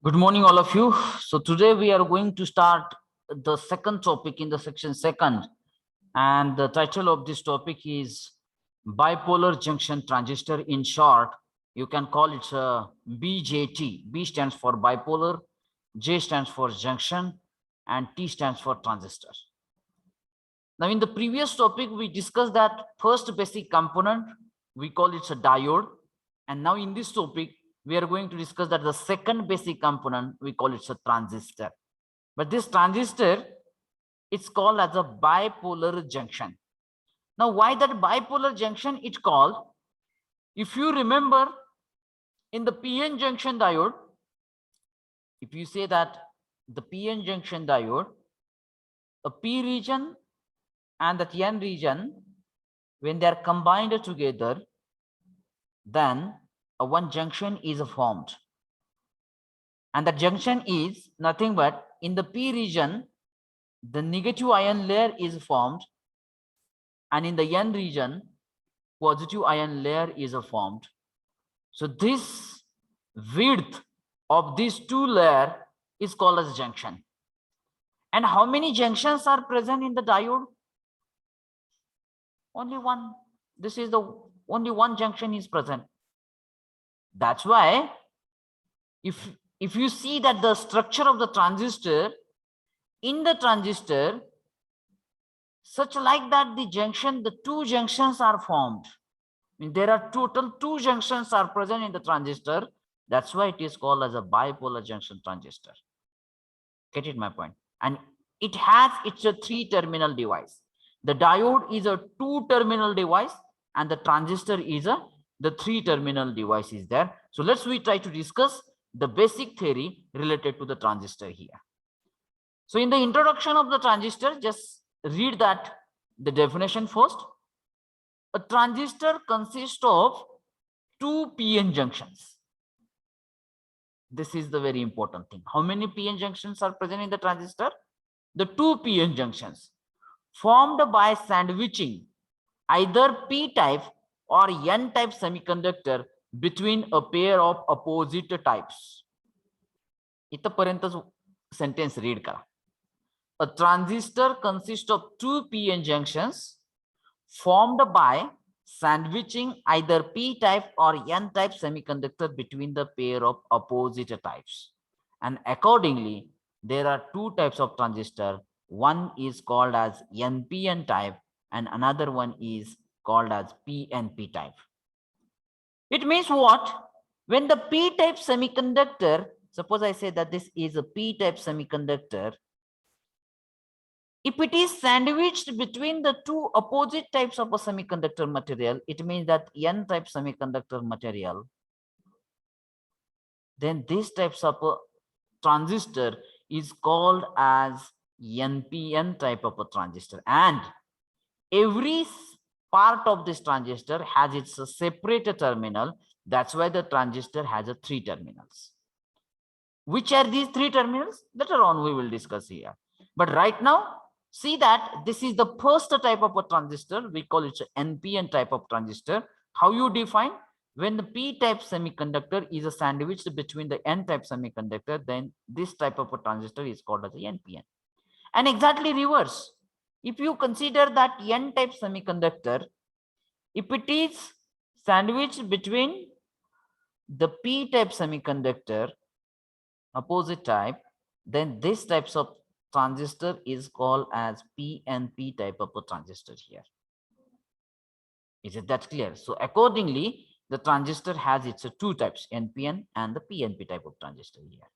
Good morning, all of you. So today we are going to start the second topic in the section second, and the title of this topic is bipolar junction transistor. In short, you can call it BJT. B stands for bipolar, J stands for junction, and T stands for transistor. Now, in the previous topic, we discussed that first basic component, we call it a diode. And now in this topic, we are going to discuss that the second basic component, we call it a transistor. But this transistor, it's called as a bipolar junction. Now, why that bipolar junction it's called? If you remember in the PN junction diode, if you say that the PN junction diode, a P region and that N region, when they are combined together, then a one junction is formed. And that junction is nothing but in the P region, the negative ion layer is formed, and in the N region, positive ion layer is formed. So this width of these two layers is called as junction. And how many junctions are present in the diode? Only one. This is the only one junction is present. That's why if you see that the structure of the transistor, in the transistor, such like that the two junctions are formed. I mean, there are total two junctions are present in the transistor. That's why it is called as a bipolar junction transistor. Get it my point? And it has it's a three-terminal device. The diode is a two-terminal device, and the transistor is the three-terminal device is there. So we try to discuss the basic theory related to the transistor here. So in the introduction of the transistor, just read that the definition first. A transistor consists of two PN junctions. This is the very important thing. How many PN junctions are present in the transistor? The two PN junctions formed by sandwiching either P-type or N-type semiconductor between a pair of opposite types. इथपर्यंत sentence read करा. A transistor consists of two PN junctions formed by sandwiching either P-type or N-type semiconductor between the pair of opposite types. And accordingly, there are two types of transistor. One is called as NPN type and another one is called as PNP type. It means what? When the P-type semiconductor, suppose I say that this is a P-type semiconductor, if it is sandwiched between the two opposite types of a semiconductor material, it means that N-type semiconductor material, then these types of a transistor is called as NPN type of a transistor. And every part of this transistor has its separate terminal. That's why the transistor has a three terminals. Which are these three terminals? Later on we will discuss here. But right now, see that this is the first type of a transistor. We call it NPN type of transistor. How you define? When the P-type semiconductor is a sandwiched between the N-type semiconductor, then this type of a transistor is called as the NPN. And exactly reverse. If you consider that N-type semiconductor, if it is sandwiched between the P-type semiconductor, opposite type, then this types of transistor is called as PNP type of a transistor here. Is it that clear? So accordingly, the transistor has its two types, NPN and the PNP type of transistor here.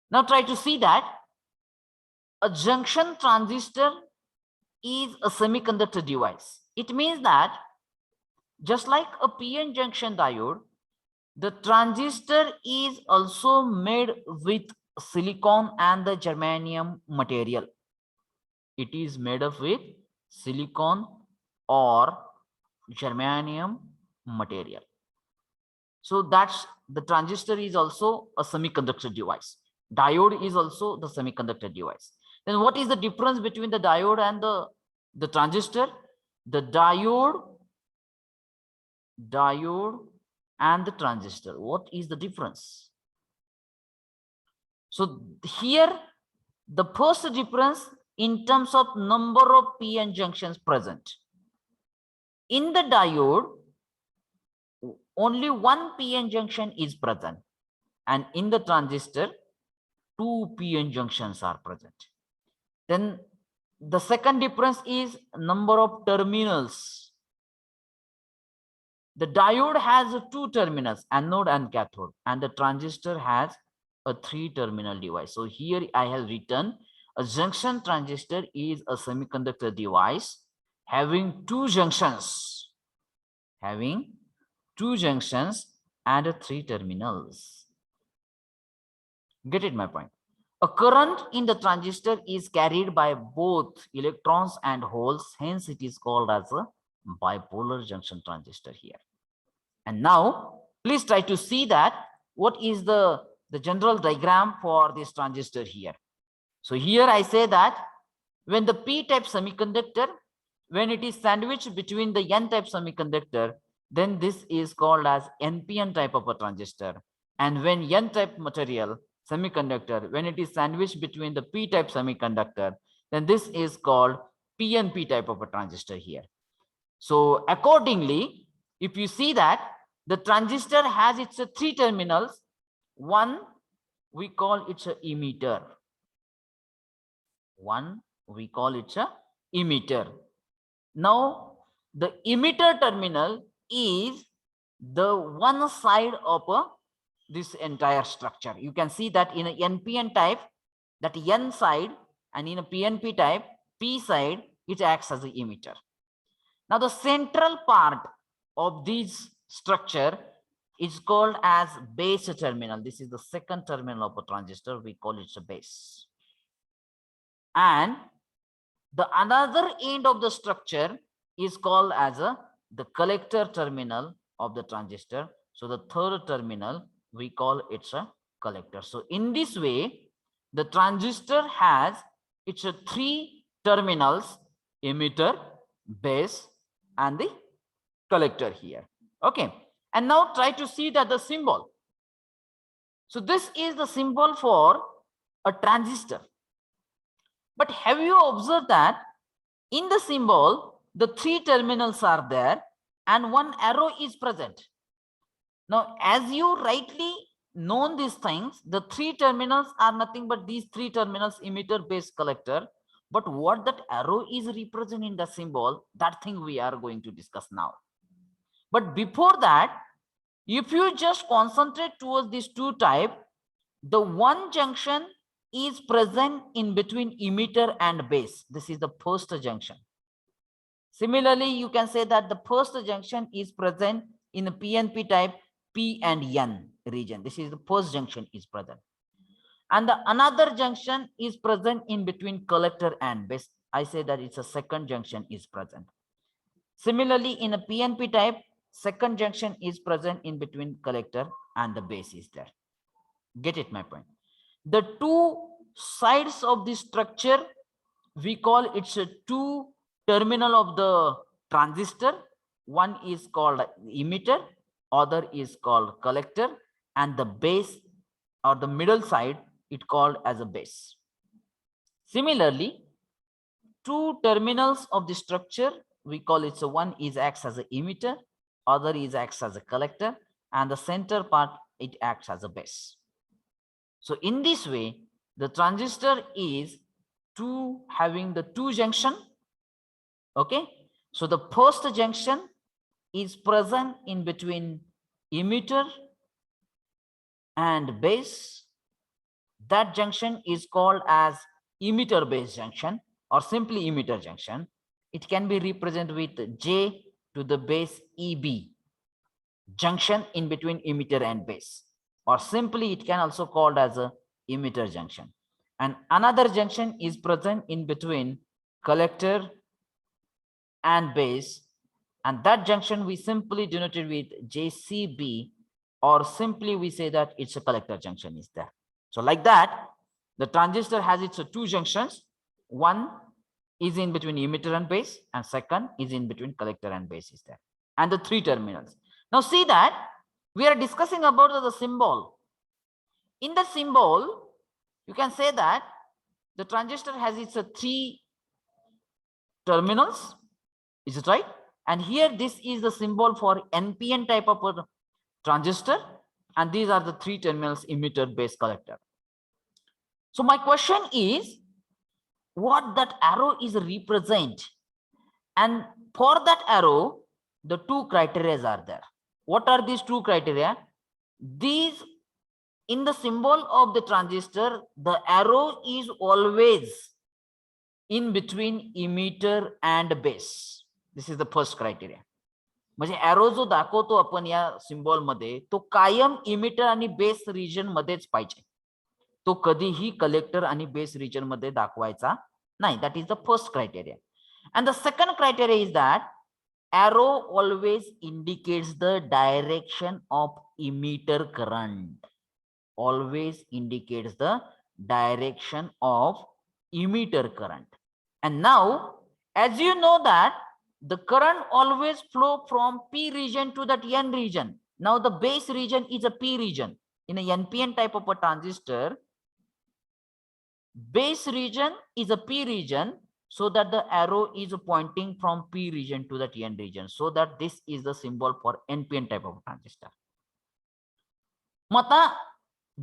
Now try to see that a junction transistor is a semiconductor device. It means that just like a PN junction diode, the transistor is also made with silicon and the germanium material. It is made up with silicon or germanium material. So that's the transistor is also a semiconductor device. Diode is also the semiconductor device. Then what is the difference between the diode and the transistor? The diode and the transistor. What is the difference? So here the first difference in terms of number of p-n junctions present. In the diode, only one p-n junction is present, and in the transistor, two p-n junctions are present. Then the second difference is number of terminals. The diode has two terminals, anode and cathode, and the transistor has a 3-terminal device. So here I have written a junction transistor is a semiconductor device having two junctions, and 3 terminals. Get it my point? A current in the transistor is carried by both electrons and holes, hence it is called as a bipolar junction transistor here. And now please try to see that what is the general diagram for this transistor here. So here I say that when the p-type semiconductor, when it is sandwiched between the n-type semiconductor, then this is called as NPN type of a transistor. And when n-type material semiconductor, when it is sandwiched between the p-type semiconductor, then this is called PNP type of a transistor here. So accordingly, if you see that the transistor has its 3 terminals, one we call it a emitter. Now the emitter terminal is the one side of this entire structure. You can see that in a NPN type, that N side, and in a PNP type, P side, it acts as an emitter. Now the central part of this structure is called as base terminal. This is the second terminal of a transistor. We call it a base. And the another end of the structure is called as the collector terminal of the transistor. So the third terminal, we call it a collector. So in this way, the transistor has its 3 terminals: emitter, base, and the collector here. Okay. And now try to see that the symbol. So this is the symbol for a transistor. But have you observed that in the symbol, the 3 terminals are there and one arrow is present? Now, as you rightly known these things, the 3 terminals are nothing but these 3 terminals: emitter, base, collector. But what that arrow is representing in the symbol, that thing we are going to discuss now. But before that, if you just concentrate towards these 2 types, the one junction is present in between emitter and base. This is the first junction. Similarly, you can say that the first junction is present in the PNP type, P and N region. This is the first junction is present. And the another junction is present in between collector and base. I say that it's a second junction is present. Similarly, in a PNP type, second junction is present in between collector and the base is there. Get it my point? The 2 sides of this structure, we call it's a 2 terminal of the transistor. One is called emitter, other is called collector, and the base or the middle side, it called as a base. Similarly, 2 terminals of the structure, we call it, so one is acts as an emitter, other is acts as a collector, and the center part, it acts as a base. So in this way, the transistor is having the 2 junction. Okay, so the first junction is present in between emitter and base. That junction is called as emitter base junction or simply emitter junction. It can be represented with J to the base EB, junction in between emitter and base, or simply it can also called as a emitter junction. And another junction is present in between collector and base, and that junction we simply denoted with JCB, or simply we say that it's a collector junction is there. So like that, the transistor has its 2 junctions. One is in between emitter and base, and second is in between collector and base is there, and the 3 terminals. Now see that we are discussing about the symbol. In the symbol, You can say that the transistor has its three terminals. Is it right? And here this is the symbol for NPN type of a transistor, and these are the three terminals: emitter, base, collector. So my question is, what that arrow is represent? And for that arrow, the two criteria are there. What are these two criteria? These, in the symbol of the transistor, the arrow is always in between emitter and base. This is the first criteria. म्हणजे arrow जो दाखवतो आपण या symbol मध्ये, तो कायम emitter आणि base region मध्येच पाहिजे. तो कधीही कलेक्टर आणि बेस रिजन मध्ये दाखवायचा नाही. That is the first criteria. And the second criteria is that arrow always indicates the direction of emitter current. Always indicates the direction of emitter current. And now, as you know that the current always flow from P region to that N region. Now the base region is a P region. In a NPN type of a transistor, base region is a P region, so that the arrow is pointing from P region to that N region. So that this is the symbol for NPN type of transistor. मग आता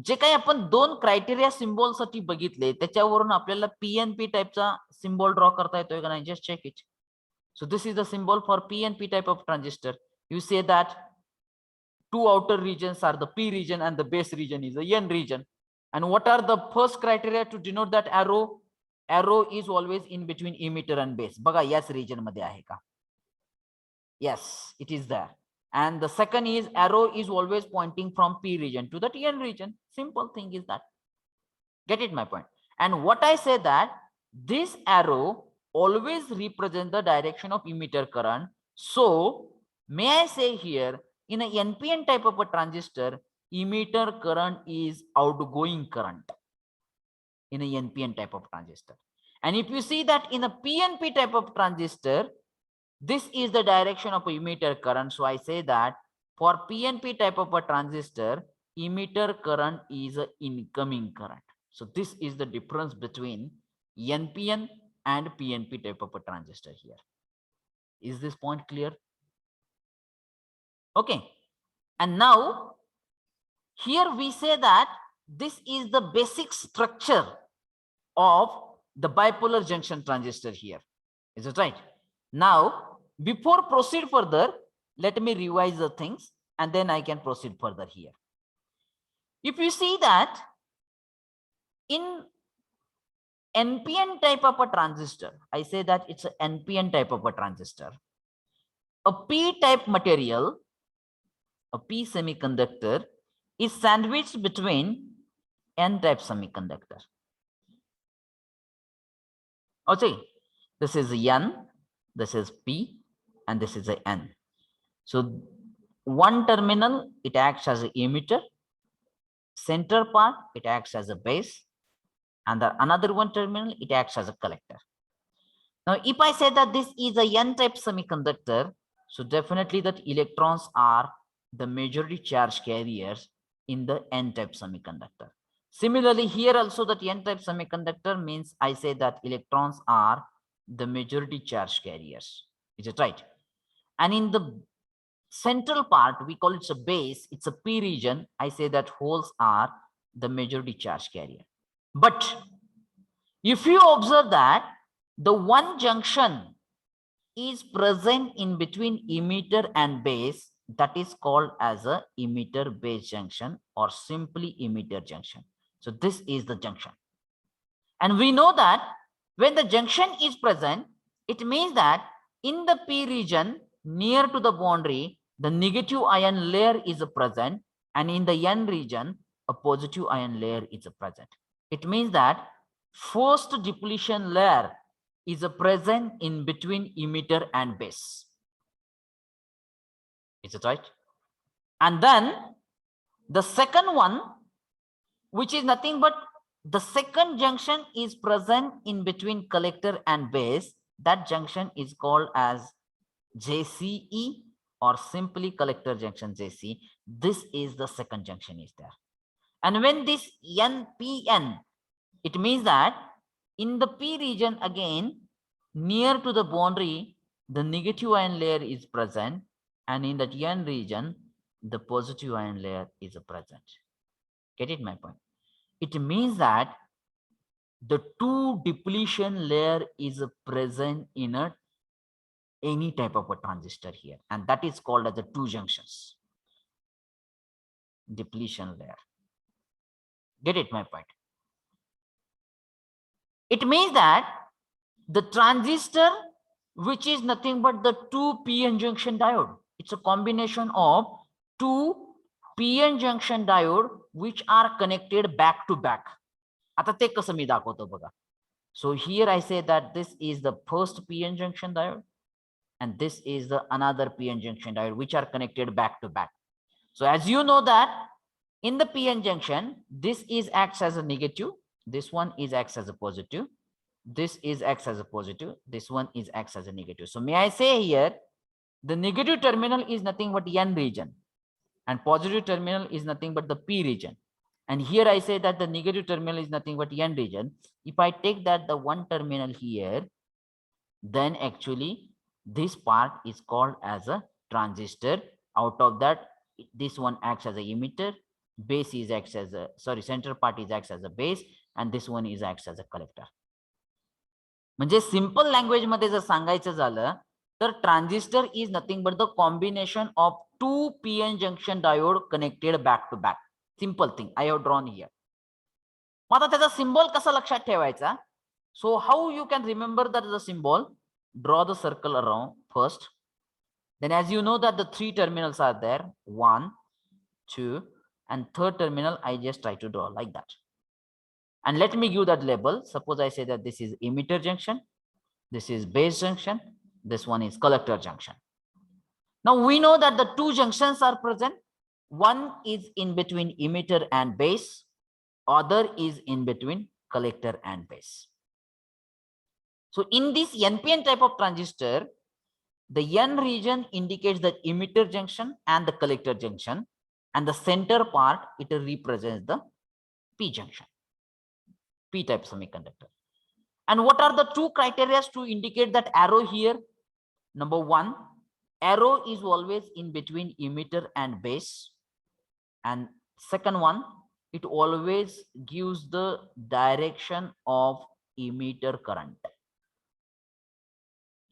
जे काही आपण दोन criteria symbol साठी बघितले, त्याच्यावरून आपल्याला PNP टाइपचा symbol draw करता येतोय का नाही? Just check it. So this is the symbol for PNP type of transistor. You say that two outer regions are the P region and the base region is the N region. And what are the first criteria to denote that arrow? Arrow is always in between emitter and base. बघा याच region मध्ये आहे का? Yes, it is there. And the second is arrow is always pointing from P region to the N region. Simple thing is that. Get it my point? And what I say that this arrow always represent the direction of emitter current. So may I say here, in a NPN type of a transistor, emitter current is outgoing current in a NPN type of transistor. And if you see that in a PNP type of transistor, this is the direction of emitter current. So I say that for PNP type of a transistor, emitter current is an incoming current. So this is the difference between NPN and PNP type of a transistor here. Is this point clear? Okay. And now here we say that this is the basic structure of the bipolar junction transistor here. Is it right? Now, before proceed further, let me revise the things and then I can proceed further here. If you see that in NPN type of a transistor, I say that it's an NPN type of a transistor. A P-type material, a P semiconductor, is sandwiched between N-type semiconductor. Okay, this is N, this is P, and this is a N. So one terminal, it acts as an emitter. Center part, it acts as a base. And the another one terminal, it acts as a collector. Now, if I say that this is a N-type semiconductor, so definitely that electrons are the majority charge carriers in the N-type semiconductor. Similarly, here also that N-type semiconductor means I say that electrons are the majority charge carriers. Is it right? And in the central part, we call it a base, it's a P region. I say that holes are the majority charge carrier. But if you observe that the one junction is present in between emitter and base, that is called as a emitter base junction or simply emitter junction. So this is the junction. And we know that when the junction is present, it means that in the P region near to the boundary, the negative ion layer is present, and in the N region, a positive ion layer is present. It means that first depletion layer is present in between emitter and base. Is it right? And then the second one, which is nothing but the second junction is present in between collector and base. That junction is called as JCE or simply collector junction JC. This is the second junction is there. And when this NPN It means that in the P region again, near to the boundary, the negative ion layer is present, and in that N region, the positive ion layer is present. Get it my point? It means that the two depletion layer is present in any type of a transistor here, and that is called as the two junctions depletion layer. Get it my point? It means that the transistor, which is nothing but the two p-n junction diode, it's a combination of two p-n junction diode which are connected back to back. आता ते कसं मी दाखवतो बघा. So here I say that this is the first p-n junction diode and this is the another p-n junction diode which are connected back to back. So as you know that in the p-n junction, this is acts as a negative, this one is acts as a positive, this is acts as a positive, this one is acts as a negative. So may I say here, the negative terminal is nothing but N region and positive terminal is nothing but the P region. And here I say that the negative terminal is nothing but N region. If I take that the one terminal here, then actually this part is called as a transistor. Out of that, this one acts as a emitter, base is acts as a, sorry, center part is acts as a base, and this one is acts as a collector. म्हणजे simple language मध्ये जर सांगायचं झालं तर transistor is nothing but the combination of two PN junction diode connected back to back. Simple thing I have drawn here. मग आता त्याचा symbol कसा लक्षात ठेवायचा? So how you can remember that the symbol? Draw the circle around first. Then as you know that the three terminals are there, 1, 2, and third terminal I just try to draw like that. And let me give that label. Suppose I say that this is emitter junction, this is base junction, this one is collector junction. Now we know that the two junctions are present. One is in between emitter and base, other is in between collector and base. So in this NPN type of transistor, the N region indicates the emitter junction and the collector junction, and the center part, it represents the P junction, P type semiconductor. And what are the two criteria to indicate that arrow here? Number one, arrow is always in between emitter and base. And second one, it always gives the direction of emitter current.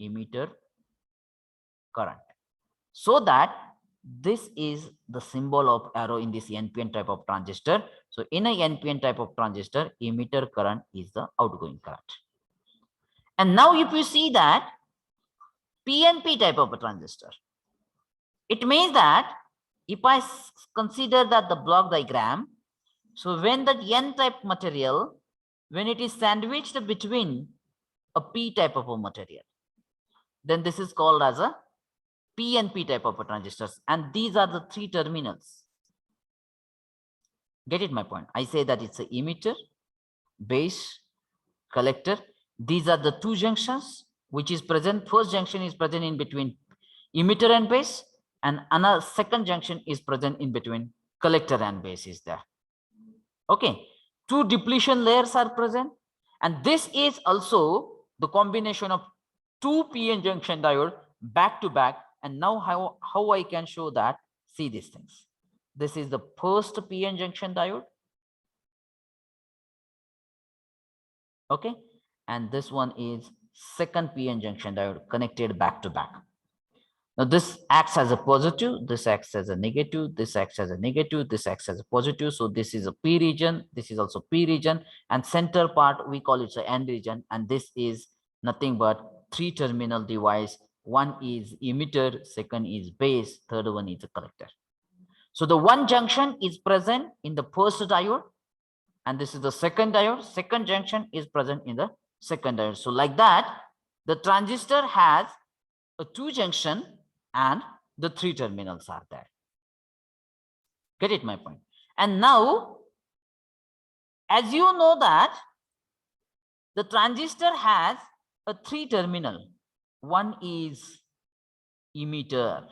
Emitter current. So that this is the symbol of arrow in this NPN type of transistor. So in a NPN type of transistor, emitter current is the outgoing current. And now if you see that PNP type of a transistor, it means that if I consider that the block diagram, so when that N type material, when it is sandwiched between a P type of a material, then this is called as a PNP type of a transistors, and these are the three terminals. Get it my point? I say that it's a emitter, base, collector. These are the two junctions which is present. First junction is present in between emitter and base, and another second junction is present in between collector and base is there. Okay, two depletion layers are present, and this is also the combination of two PN junction diode back to back. And now how I can show that? See these things. This is the first PN junction diode. Okay, and this one is second PN junction diode connected back to back. Now this acts as a positive, this acts as a negative, this acts as a negative, this acts as a positive. So this is a P region, this is also P region, and center part we call it the N region, and this is nothing but three terminal device. One is emitter, second is base, third one is a collector. So the one junction is present in the first diode, and this is the second diode. Second junction is present in the second diode. So like that, the transistor has a two junction and the three terminals are there. Get it my point? And now, as you know that the transistor has a three terminal. One is emitter,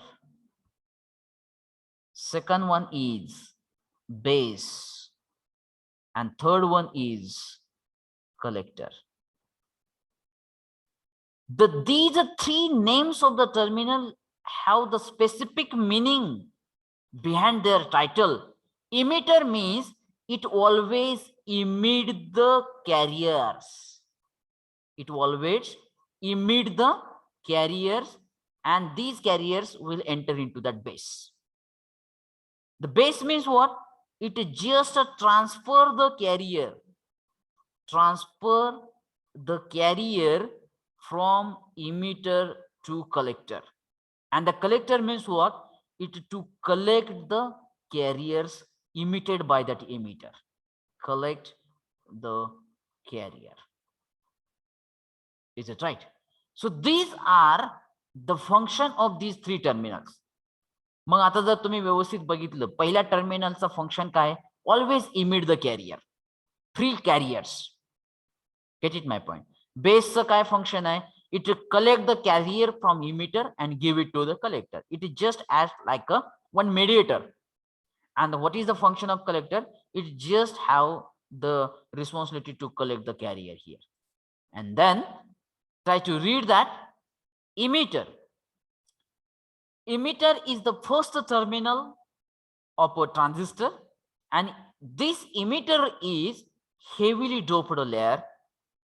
second one is base, and third one is collector. These three names of the terminal have the specific meaning behind their title. Emitter means it always emit the carriers. It always emit the carriers, and these carriers will enter into that base. The base means what? It just transfer the carrier. Transfer the carrier from emitter to collector. And the collector means what? It to collect the carriers emitted by that emitter. Collect the carrier. Is it right? So these are the function of these three terminals. मग आता जर तुम्ही व्यवस्थित बघितलं, पहिल्या टर्मिनलचं function काय? Always emit the carrier. Three carriers. Get it my point? Base काय function आहे? It collect the carrier from emitter and give it to the collector. It is just as like a one mediator. And what is the function of collector? It just have the responsibility to collect the carrier here. And then try to read that emitter. Emitter is the first terminal of a transistor, and this emitter is heavily doped layer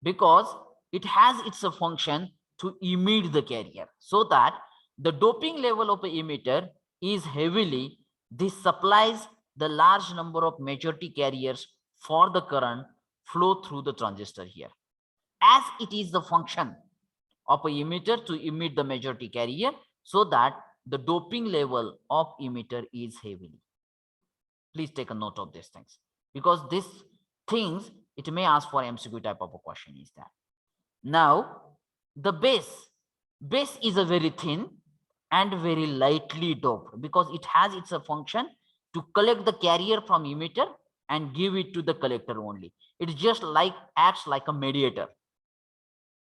because it has its function to emit the carrier, so that the doping level of the emitter is heavily. This supplies the large number of majority carriers for the current flow through the transistor here, as it is the function of a emitter to emit the majority carrier, so that the doping level of emitter is heavily. Please take a note of these things, because these things, it may ask for MCQ type of a question is that. Now, the base is a very thin and very lightly doped, because it has its a function to collect the carrier from emitter and give it to the collector only. It just like acts like a mediator.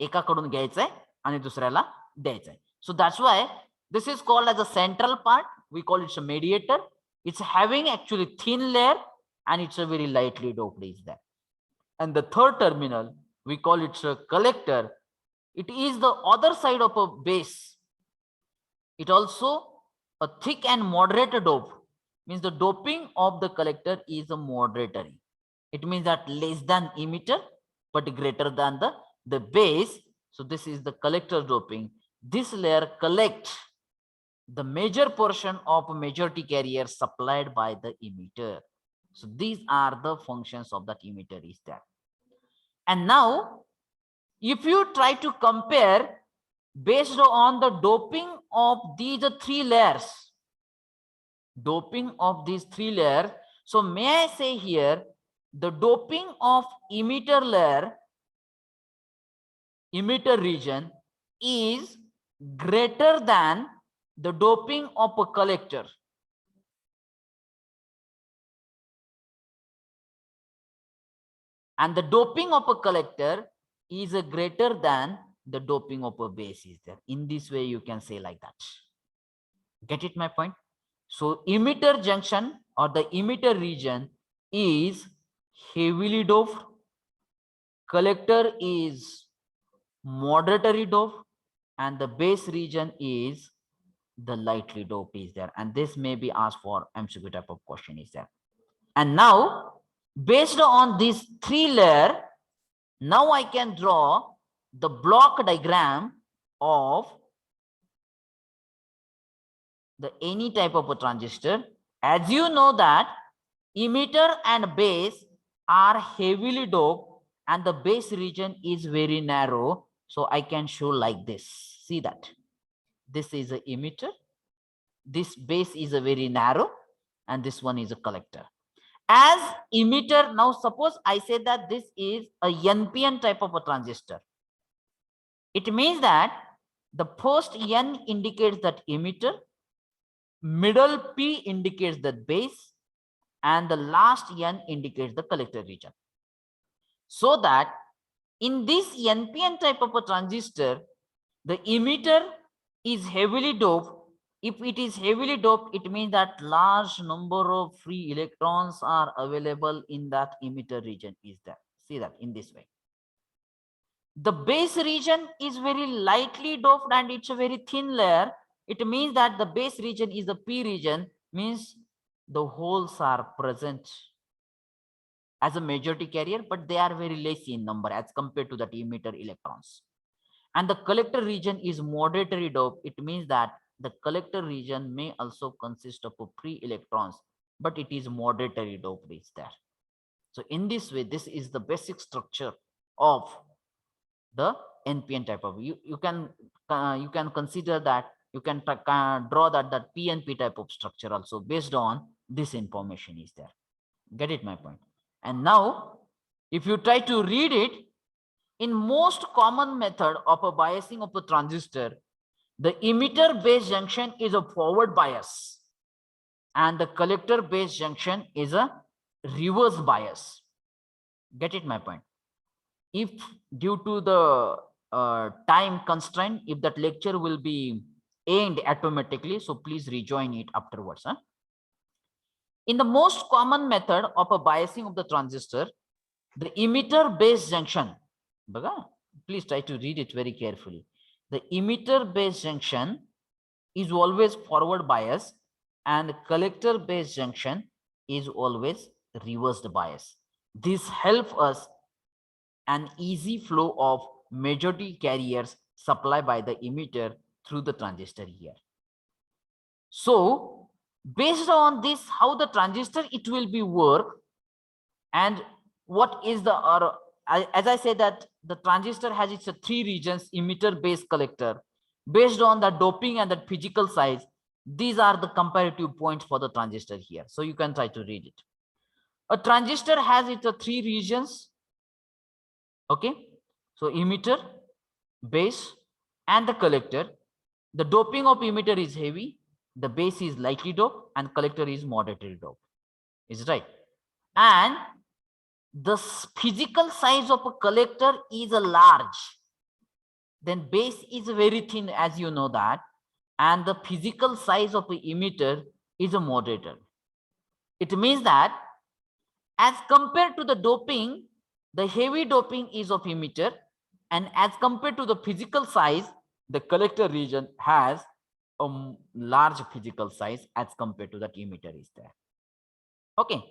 एकाकडून घ्यायचंय आणि दुसऱ्याला द्यायचंय. So that's why this is called as a central part. We call it a mediator. It's having actually thin layer and it's a very lightly doped is that. And the third terminal, we call it a collector. It is the other side of a base. It also a thick and moderate dope, means the doping of the collector is a moderatory. It means that less than emitter but greater than the base. So this is the collector doping. This layer collects the major portion of majority carrier supplied by the emitter. So these are the functions of that emitter is that. And now if you try to compare based on the doping of these three layers, so may I say here, the doping of emitter layer, emitter region is greater than the doping of a collector. And the doping of a collector is greater than the doping of a base is there. In this way, you can say like that. Get it my point? So emitter junction or the emitter region is heavily doped. Collector is moderately doped, and the base region is the lightly doped is there. And this may be asked for MCQ type of question is there. And now based on these three layer, now I can draw the block diagram of the any type of a transistor. As you know that emitter and base are heavily doped and the base region is very narrow. So I can show like this. See that this is a emitter, this base is a very narrow, and this one is a collector. As emitter, now suppose I say that this is a NPN type of a transistor. It means that the first N indicates that emitter, middle P indicates the base, and the last N indicates the collector region. So that in this NPN type of a transistor, the emitter is heavily doped. If it is heavily doped, it means that large number of free electrons are available in that emitter region is there. See that in this way. The base region is very lightly doped and it's a very thin layer. It means that the base region is the P region, means the holes are present as a majority carrier, but they are very less in number as compared to the emitter electrons. And the collector region is moderately doped. It means that the collector region may also consist of free electrons, but it is moderately doped is there. So in this way, this is the basic structure of the NPN type of. You can consider that, you can draw that PNP type of structure also based on this information is there. Get it my point? And now if you try to read it, in most common method of a biasing of a transistor, the emitter base junction is a forward bias and the collector base junction is a reverse bias. Get it my point? If due to the time constraint, if that lecture will be end automatically, so please rejoin it afterwards. In the most common method of a biasing of the transistor, the emitter base junction, please try to read it very carefully. The emitter base junction is always forward bias and collector base junction is always reversed bias. This helps us an easy flow of majority carriers supplied by the emitter through the transistor here. So based on this, how the transistor it will be work, and what is the, or as I said that the transistor has its three regions, emitter, base, collector. Based on the doping and the physical size, these are the comparative points for the transistor here. So you can try to read it. A transistor has its three regions. Okay, so emitter, base, and the collector. The doping of emitter is heavy, the base is lightly doped, and collector is moderately doped. Is it right? And the physical size of a collector is a large, then base is very thin, as you know that, and the physical size of the emitter is a moderator. It means that as compared to the doping, the heavy doping is of emitter, and as compared to the physical size, the collector region has a large physical size as compared to that emitter is there. Okay,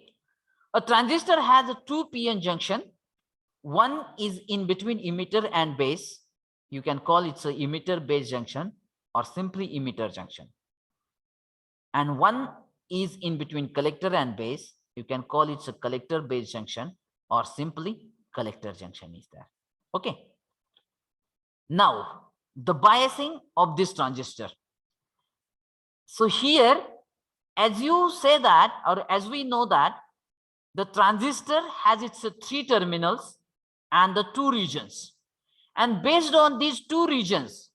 a transistor has a two PN junction. One is in between emitter and base. You can call it a emitter base junction or simply emitter junction. And one is in between collector and base. You can call it a collector base junction or simply collector junction is there. Okay. Now the biasing of this transistor. So here, as you say that, or as we know that, the transistor has its three terminals and the two regions. And based on these two regions,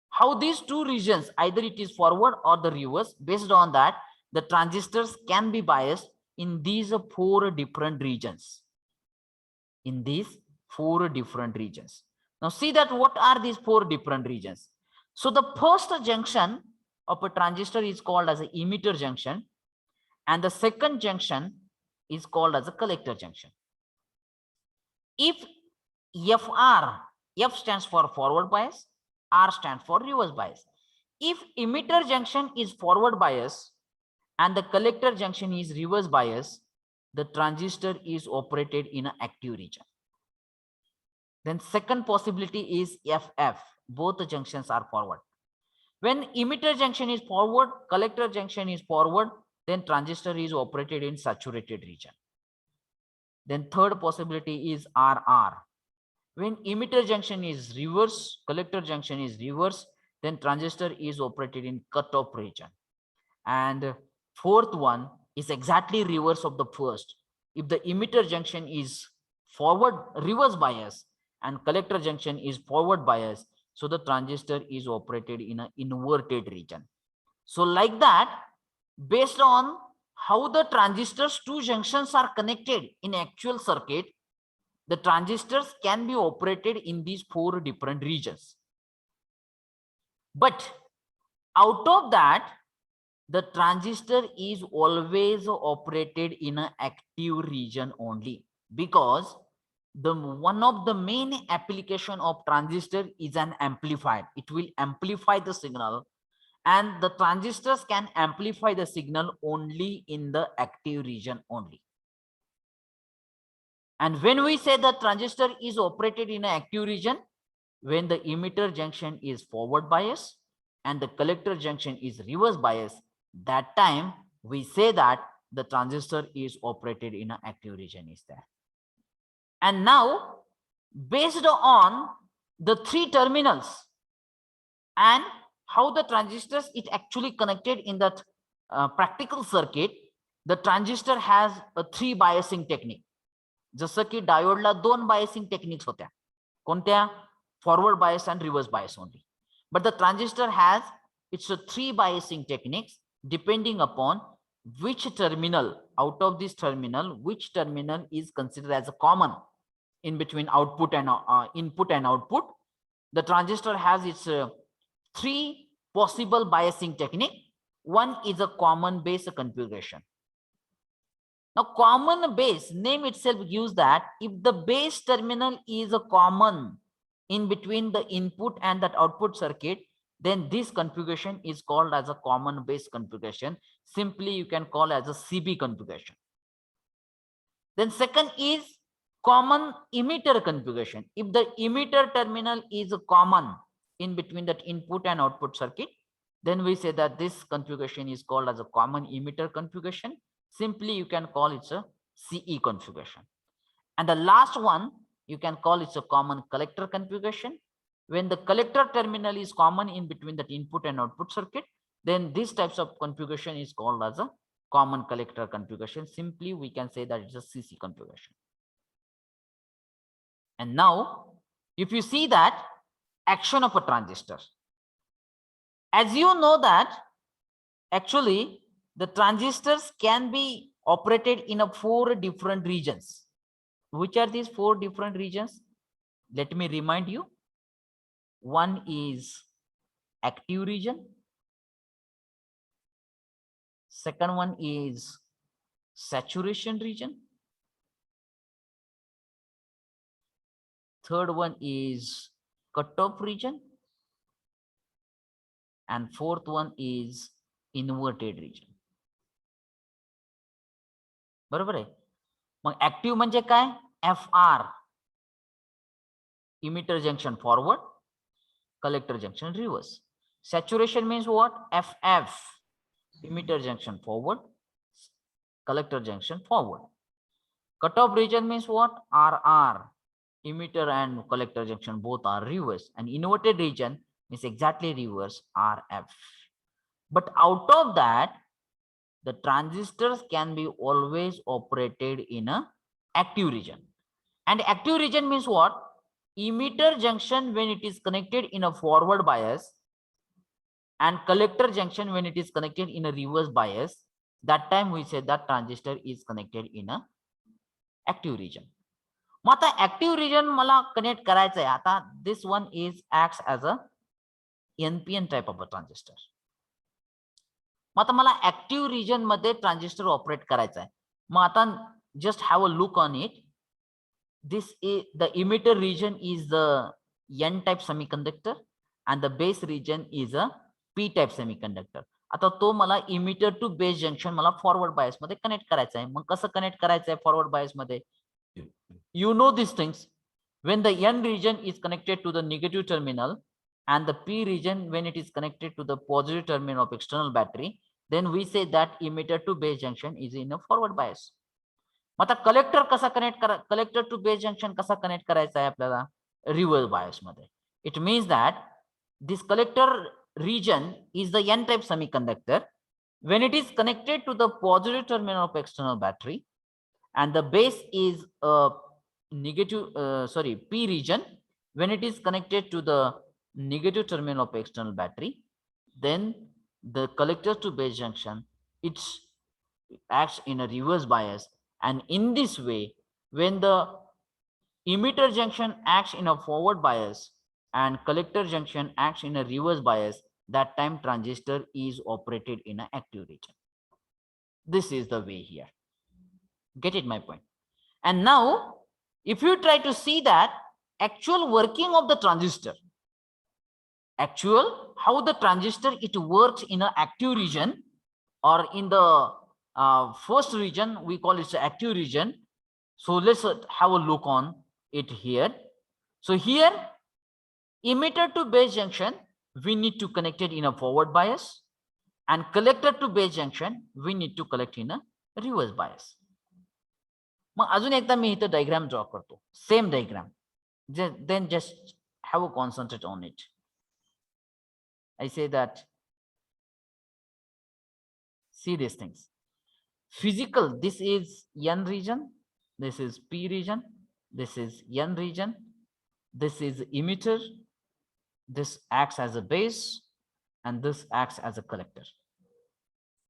how these two regions, either it is forward or the reverse, based on that, the transistors can be biased in these four different regions. In these four different regions. Now see that what are these four different regions. So the first junction of a transistor is called as an emitter junction, and the second junction is called as a collector junction. If FR, F stands for forward bias, R stands for reverse bias. If emitter junction is forward bias and the collector junction is reverse bias, the transistor is operated in an active region. Then second possibility is FF, both the junctions are forward. When emitter junction is forward, collector junction is forward, then transistor is operated in saturated region. Then third possibility is RR. When emitter junction is reverse, collector junction is reverse, then transistor is operated in cutoff region. And fourth one is exactly reverse of the first. If the emitter junction is forward reverse bias and collector junction is forward bias, so the transistor is operated in an inverted region. So like that, based on how the transistors two junctions are connected in actual circuit, the transistors can be operated in these four different regions. But out of that, the transistor is always operated in an active region only, because the one of the main application of transistor is an amplifier. It will amplify the signal, and the transistors can amplify the signal only in the active region only. And when we say the transistor is operated in an active region, when the emitter junction is forward bias and the collector junction is reverse bias, that time we say that the transistor is operated in an active region is there. And now, based on the three terminals and how the transistors it actually connected in that practical circuit, the transistor has a three biasing technique. जसं की डायोडला दोन biasing techniques होत्या, कोणत्या? Forward bias and reverse bias only. But the transistor has its three biasing techniques depending upon which terminal out of this terminal, which terminal is considered as a common in between output and input and output. The transistor has its three possible biasing technique. One is a common base configuration. Now, common base name itself gives that if the base terminal is a common in between the input and that output circuit, then this configuration is called as a common base configuration. Simply, you can call as a CB configuration. Then second is common emitter configuration. If the emitter terminal is a common in between that input and output circuit, then we say that this configuration is called as a common emitter configuration. Simply, you can call it a CE configuration. And the last one, you can call it a common collector configuration. When the collector terminal is common in between that input and output circuit, then these types of configuration is called as a common collector configuration. Simply, we can say that it's a CC configuration. And now, if you see that action of a transistor, as you know that actually the transistors can be operated in a 4 different regions. Which are these 4 different regions? Let me remind you. One is active region. Second one is saturation region. Third one is cutoff region. And fourth one is inverted region. बरोबर आहे. मग active म्हणजे काय? FR emitter junction forward, collector junction reverse. Saturation means what? FF emitter junction forward, collector junction forward. Cutoff region means what? RR emitter and collector junction both are reverse, and inverted region is exactly reverse, RF. But out of that, the transistors can be always operated in a active region. And active region means what? Emitter junction when it is connected in a forward bias and collector junction when it is connected in a reverse bias. That time we say that transistor is connected in a active region. मग आता active region मला connect करायचं आहे. आता this one is acts as a NPN type of a transistor. मग आता मला active region मध्ये transistor operate करायचं आहे. मग आता just have a look on it. This is the emitter region is the N type semiconductor and the base region is a P type semiconductor. आता तो मला इमिटर टू बेस जंक्शन मला forward bias मध्ये connect करायचं आहे. मग कसं connect करायचं आहे फॉरवर्ड बायस मध्ये? You know these things. When the N region is connected to the negative terminal and the P region when it is connected to the positive terminal of external battery, then we say that emitter to base junction is in a forward bias. आता collector कसा connect करा, collector to base junction कसा connect करायचा आहे आपल्याला? Reverse bias मध्ये. It means that this collector region is the N type semiconductor. When it is connected to the positive terminal of external battery and the base is a negative P region, when it is connected to the negative terminal of external battery, then the collector to base junction it acts in a reverse bias, and in this way when the emitter junction acts in a forward bias and collector junction acts in a reverse bias, that time transistor is operated in an active region. This is the way here. Get it my point? And now if you try to see that actual working of the transistor, how the transistor it works in an active region, or in the first region, we call it the active region. So let's have a look on it here. So here, emitter to base junction, we need to connect it in a forward bias, and collector to base junction, we need to collect in a reverse bias. मग अजून एकदा मी इथं diagram draw करतो, same diagram. Then just have a concentrate on it. I say that, see these things. Physical, this is N region, this is P region, this is N region, this is emitter, this acts as a base, and this acts as a collector.